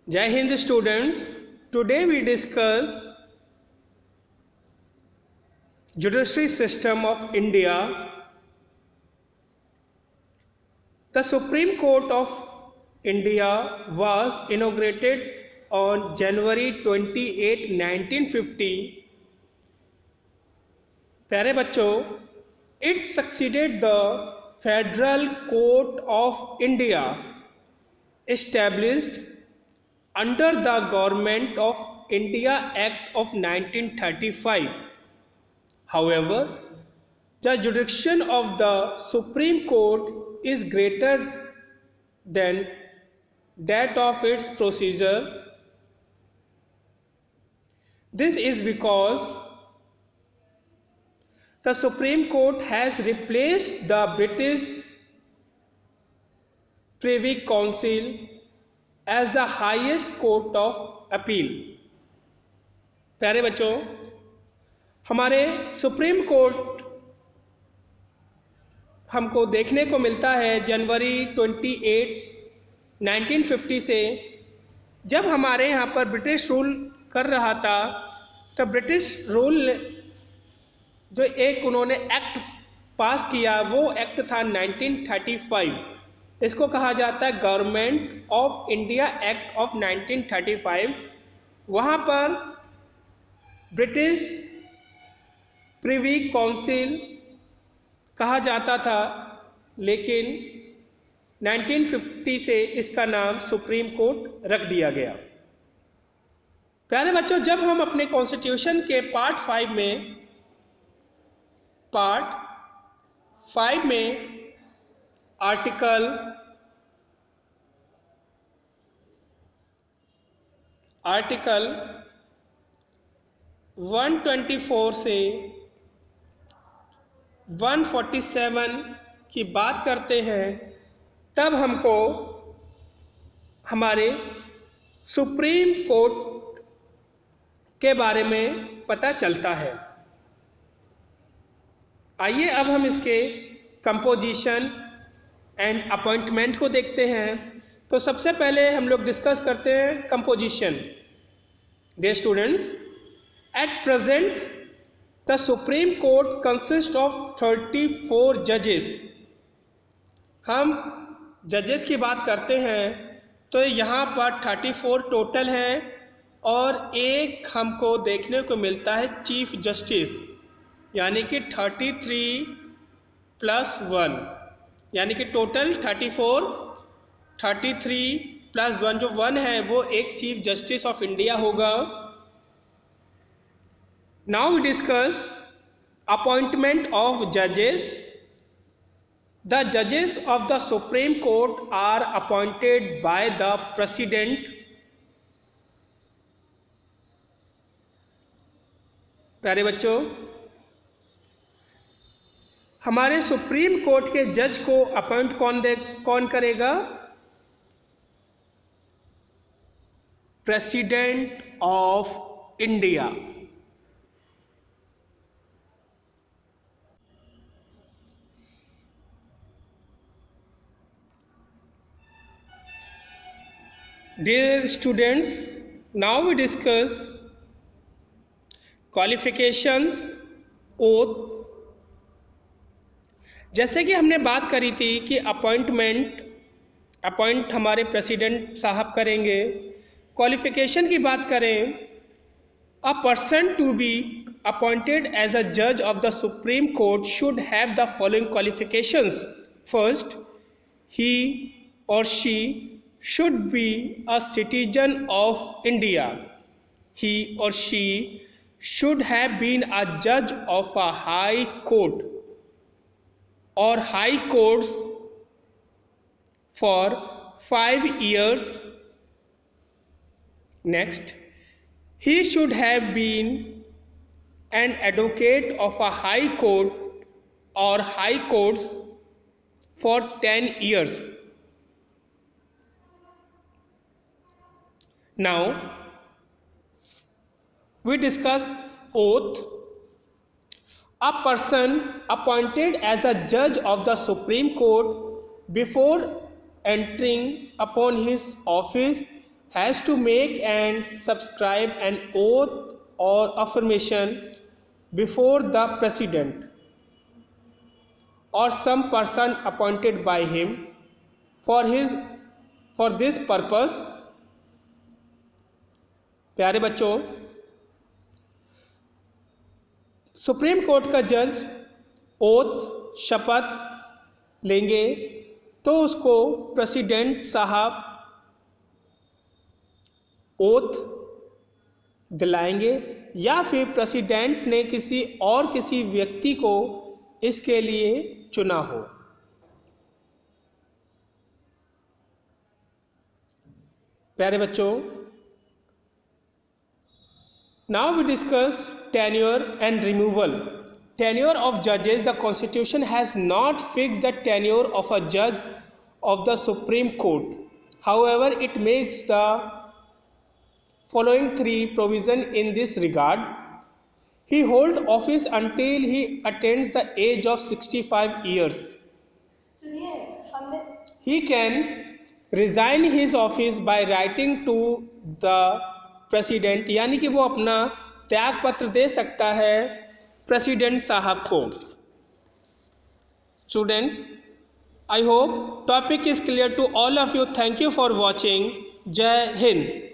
Jai Hind students, today we discuss judiciary system of India. The Supreme Court of India was inaugurated on January 28, 1950. प्यारे बच्चों, it succeeded the Federal Court of India established under the Government of India Act of 1935. However, the jurisdiction of the Supreme Court is greater than that of its procedure. This is because the Supreme Court has replaced the British Privy Council as the highest court of appeal. प्यारे बच्चों, हमारे supreme court हमको देखने को मिलता है जनवरी 28, 1950 से। जब हमारे यहाँ पर ब्रिटिश रूल कर रहा था तो ब्रिटिश रूल जो एक उन्होंने एक्ट पास किया वो एक्ट था 1935। इसको कहा जाता है government of India act of 1935। वहाँ पर ब्रिटिश प्रिवी काउंसिल कहा जाता था, लेकिन 1950 से इसका नाम सुप्रीम कोर्ट रख दिया गया। प्यारे बच्चों, जब हम अपने कॉन्स्टिट्यूशन के पार्ट 5 में आर्टिकल 124 से 147 की बात करते हैं, तब हमको हमारे सुप्रीम कोर्ट के बारे में पता चलता है। आइए अब हम इसके कंपोजिशन एंड अपॉइंटमेंट को देखते हैं। तो सबसे पहले हम लोग डिस्कस करते हैं composition. Dear students, at present the supreme court consist of 34 जजेस। हम जजेस की बात करते हैं तो यहाँ पर 34 टोटल हैं और एक हमको देखने को मिलता है चीफ जस्टिस, यानी कि 33 + 1, यानी कि टोटल 34, 33 + 1 जो 1 है वो एक चीफ जस्टिस ऑफ इंडिया होगा। Now we discuss appointment of जजेस। द जजेस of the supreme Court are appointed by the president. प्यारे बच्चों, हमारे सुप्रीम कोर्ट के जज को अपॉइंट कौन करेगा? President of India. Dear students, now we discuss qualifications, oath। जैसे कि हमने बात करी थी कि अपॉइंट हमारे प्रेसिडेंट साहब करेंगे। क्वालिफिकेशन की बात करें, a person to be appointed as a जज of the supreme Court should have the following qualifications. First, he और she should be a citizen of India. He or she should have been a judge of a high court or high courts for 5 years. Next, he should have been an advocate of a high court or high courts for 10 years. Now we discuss oath. A person appointed as a judge of the Supreme Court before entering upon his office has to make and subscribe an oath और affirmation before the President or some person appointed by him for this purpose। प्यारे बच्चों, supreme court का जज oath शपथ लेंगे तो उसको president साहब ओथ दिलाएंगे या फिर प्रेसिडेंट ने किसी व्यक्ति को इसके लिए चुना हो। प्यारे बच्चों, now we discuss tenure and removal. Tenure of जजेस। The constitution has not fixed the tenure of a जज of the supreme court, however it makes the following 3 provision in this regard. He holds office until he attains the age of 65 years. He can resign his office by writing to the president, यानी कि वो अपना त्याग पत्र दे सकता है president साहब को। Students, I hope topic is clear to all of you. Thank you for watching. जय हिंद।